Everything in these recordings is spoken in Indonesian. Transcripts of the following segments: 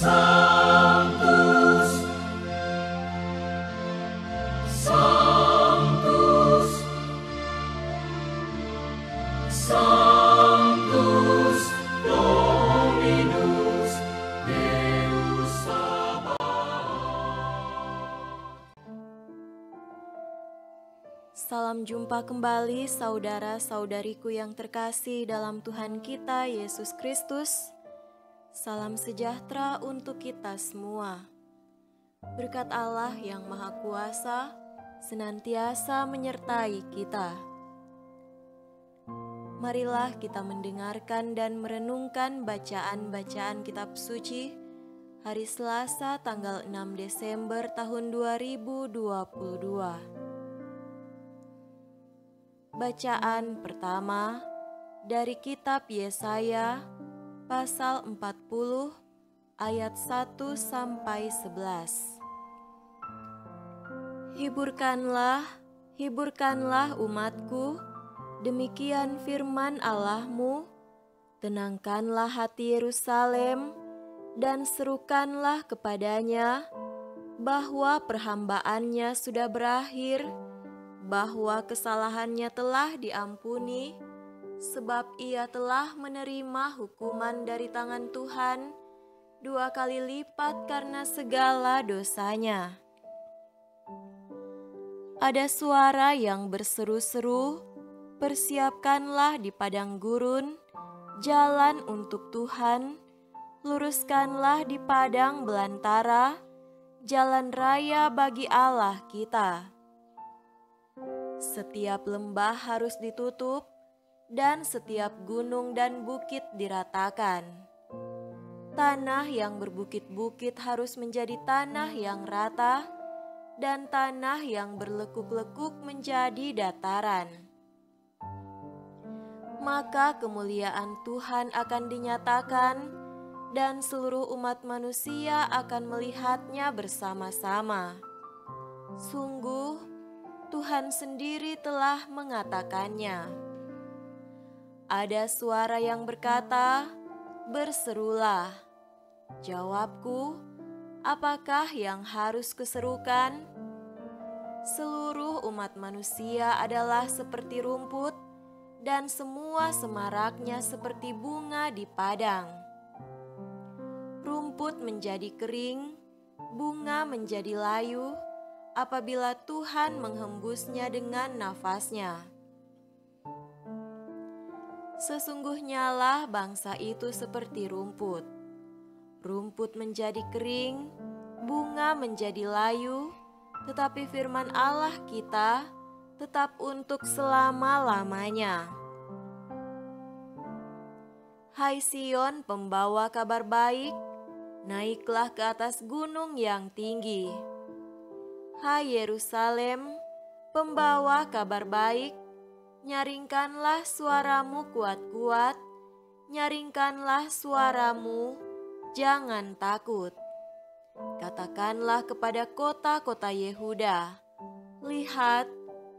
Sanctus, Sanctus, Sanctus Dominus Deus Sabaoth. Salam jumpa kembali saudara-saudariku yang terkasih dalam Tuhan kita Yesus Kristus. Salam sejahtera untuk kita semua. Berkat Allah yang Maha Kuasa senantiasa menyertai kita. Marilah kita mendengarkan dan merenungkan bacaan-bacaan kitab suci hari Selasa tanggal 6 Desember tahun 2022. Bacaan pertama dari kitab Yesaya pasal 40 ayat 1 sampai 11. Hiburkanlah, hiburkanlah umatku, demikian firman Allahmu. Tenangkanlah hati Yerusalem dan serukanlah kepadanya bahwa perhambaannya sudah berakhir, bahwa kesalahannya telah diampuni, sebab ia telah menerima hukuman dari tangan Tuhan 2 kali lipat karena segala dosanya. Ada suara yang berseru-seru, persiapkanlah di padang gurun jalan untuk Tuhan, luruskanlah di padang belantara jalan raya bagi Allah kita. Setiap lembah harus ditutup, dan setiap gunung dan bukit diratakan. Tanah yang berbukit-bukit harus menjadi tanah yang rata, dan tanah yang berlekuk-lekuk menjadi dataran. Maka kemuliaan Tuhan akan dinyatakan, dan seluruh umat manusia akan melihatnya bersama-sama. Sungguh, Tuhan sendiri telah mengatakannya. Ada suara yang berkata, "Berserulah." Jawabku, apakah yang harus keserukan? Seluruh umat manusia adalah seperti rumput, dan semua semaraknya seperti bunga di padang. Rumput menjadi kering, bunga menjadi layu, apabila Tuhan menghembusnya dengan nafasnya. Sesungguhnya lah bangsa itu seperti rumput. Rumput menjadi kering, bunga menjadi layu, tetapi firman Allah kita tetap untuk selama-lamanya. Hai Sion, pembawa kabar baik, naiklah ke atas gunung yang tinggi. Hai Yerusalem, pembawa kabar baik, nyaringkanlah suaramu kuat-kuat, nyaringkanlah suaramu, jangan takut. Katakanlah kepada kota-kota Yehuda, lihat,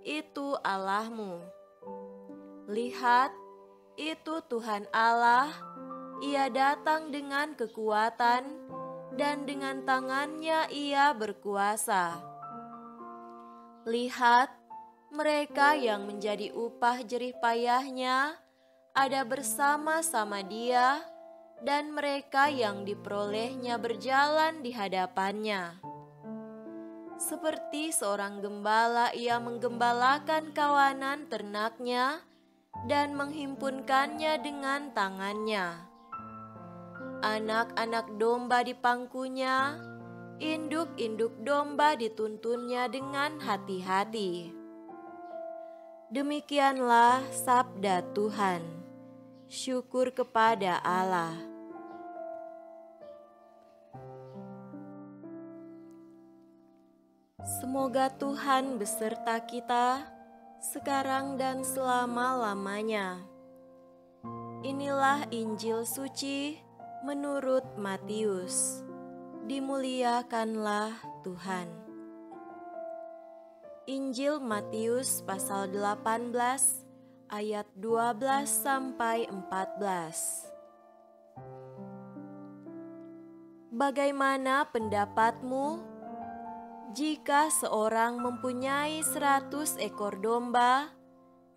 itu Allahmu. Lihat, itu Tuhan Allah, Ia datang dengan kekuatan, dan dengan tangannya Ia berkuasa. Lihat, mereka yang menjadi upah jerih payahnya ada bersama-sama Dia, dan mereka yang diperolehnya berjalan di hadapannya. Seperti seorang gembala, Ia menggembalakan kawanan ternaknya dan menghimpunkannya dengan tangannya. Anak-anak domba di pangkunya, induk-induk domba dituntunnya dengan hati-hati. Demikianlah sabda Tuhan. Syukur kepada Allah. Semoga Tuhan beserta kita sekarang dan selama-lamanya. Inilah Injil suci menurut Matius. Dimuliakanlah Tuhan. Injil Matius pasal 18 ayat 12 sampai 14. Bagaimana pendapatmu jika seorang mempunyai 100 ekor domba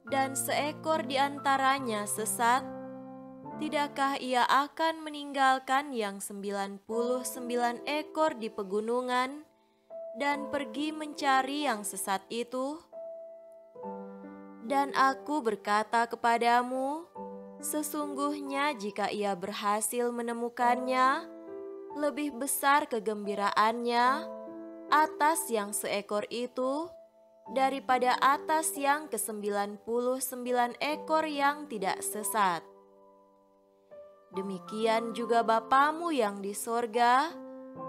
dan seekor di antaranya sesat? Tidakkah ia akan meninggalkan yang 99 ekor di pegunungan dan pergi mencari yang sesat itu? Dan aku berkata kepadamu, sesungguhnya jika ia berhasil menemukannya, lebih besar kegembiraannya atas yang seekor itu daripada atas yang ke-99 ekor yang tidak sesat. Demikian juga Bapamu yang di sorga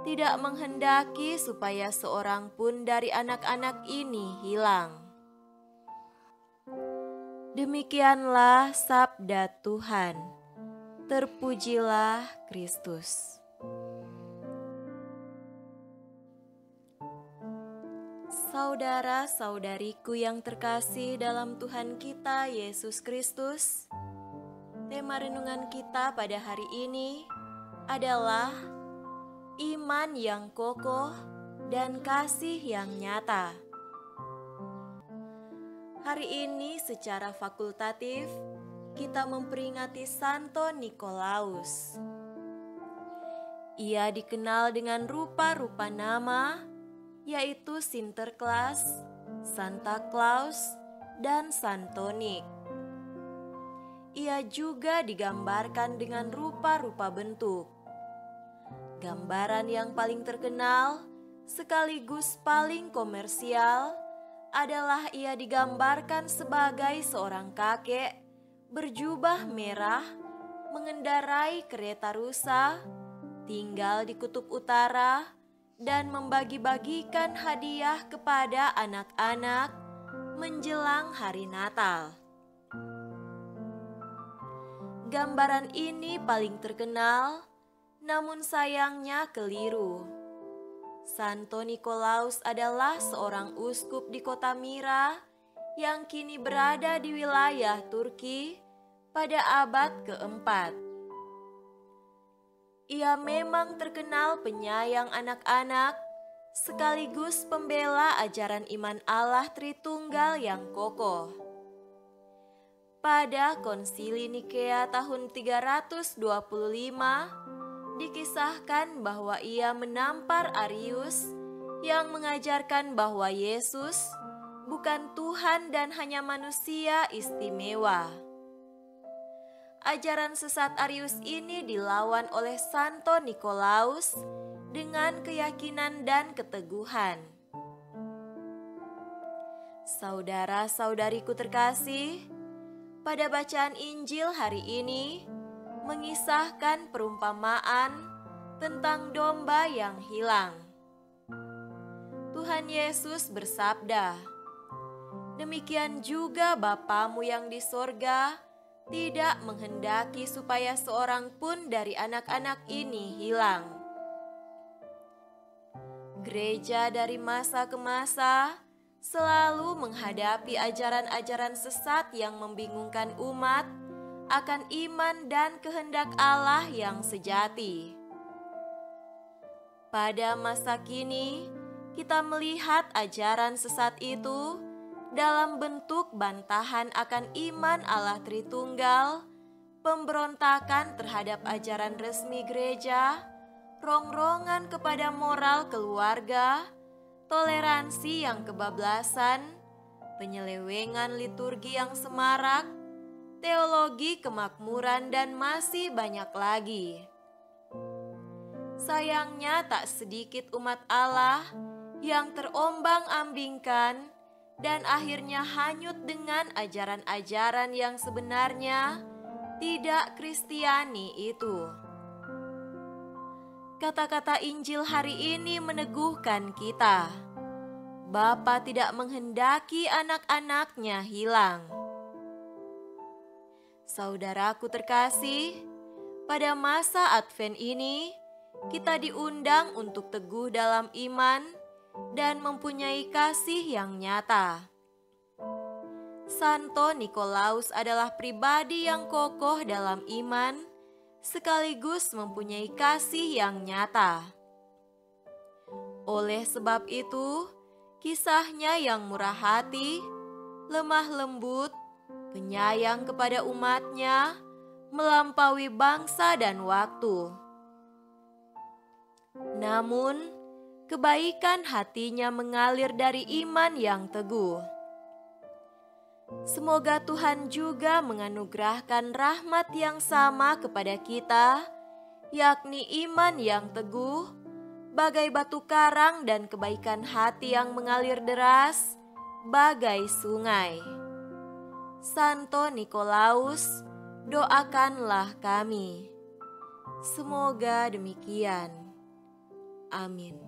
tidak menghendaki supaya seorang pun dari anak-anak ini hilang. Demikianlah sabda Tuhan. Terpujilah Kristus. Saudara-saudariku yang terkasih dalam Tuhan kita Yesus Kristus, tema renungan kita pada hari ini adalah iman yang kokoh dan kasih yang nyata. Hari ini secara fakultatif kita memperingati Santo Nikolaus. Ia dikenal dengan rupa-rupa nama, yaitu Sinterklaas, Santa Claus, dan Santonik. Ia juga digambarkan dengan rupa-rupa bentuk. Gambaran yang paling terkenal sekaligus paling komersial adalah ia digambarkan sebagai seorang kakek berjubah merah mengendarai kereta rusa, tinggal di kutub utara, dan membagi-bagikan hadiah kepada anak-anak menjelang hari Natal. Gambaran ini paling terkenal, namun sayangnya keliru. Santo Nikolaus adalah seorang uskup di kota Mira yang kini berada di wilayah Turki pada abad keempat. Ia memang terkenal penyayang anak-anak, sekaligus pembela ajaran iman Allah Tritunggal yang kokoh. Pada Konsili Nikea tahun 325, dikisahkan bahwa ia menampar Arius yang mengajarkan bahwa Yesus bukan Tuhan dan hanya manusia istimewa. Ajaran sesat Arius ini dilawan oleh Santo Nikolaus dengan keyakinan dan keteguhan. Saudara-saudariku terkasih, pada bacaan Injil hari ini mengisahkan perumpamaan tentang domba yang hilang. Tuhan Yesus bersabda, "Demikian juga Bapamu yang di sorga tidak menghendaki supaya seorang pun dari anak-anak ini hilang." Gereja dari masa ke masa selalu menghadapi ajaran-ajaran sesat yang membingungkan umat akan iman dan kehendak Allah yang sejati. Pada masa kini, kita melihat ajaran sesat itu dalam bentuk bantahan akan iman Allah Tritunggal, pemberontakan terhadap ajaran resmi gereja, rongrongan kepada moral keluarga, toleransi yang kebablasan, penyelewengan liturgi yang semarak, teologi kemakmuran, dan masih banyak lagi. Sayangnya tak sedikit umat Allah yang terombang-ambingkan dan akhirnya hanyut dengan ajaran-ajaran yang sebenarnya tidak Kristiani itu. Kata-kata Injil hari ini meneguhkan kita. Bapa tidak menghendaki anak-anaknya hilang. Saudaraku terkasih, pada masa Advent ini, kita diundang untuk teguh dalam iman dan mempunyai kasih yang nyata. Santo Nikolaus adalah pribadi yang kokoh dalam iman sekaligus mempunyai kasih yang nyata. Oleh sebab itu, kisahnya yang murah hati, lemah lembut, penyayang kepada umatnya, melampaui bangsa dan waktu. Namun, kebaikan hatinya mengalir dari iman yang teguh. Semoga Tuhan juga menganugerahkan rahmat yang sama kepada kita, yakni iman yang teguh, bagai batu karang dan kebaikan hati yang mengalir deras, bagai sungai. Santo Nikolaus, doakanlah kami. Semoga demikian. Amin.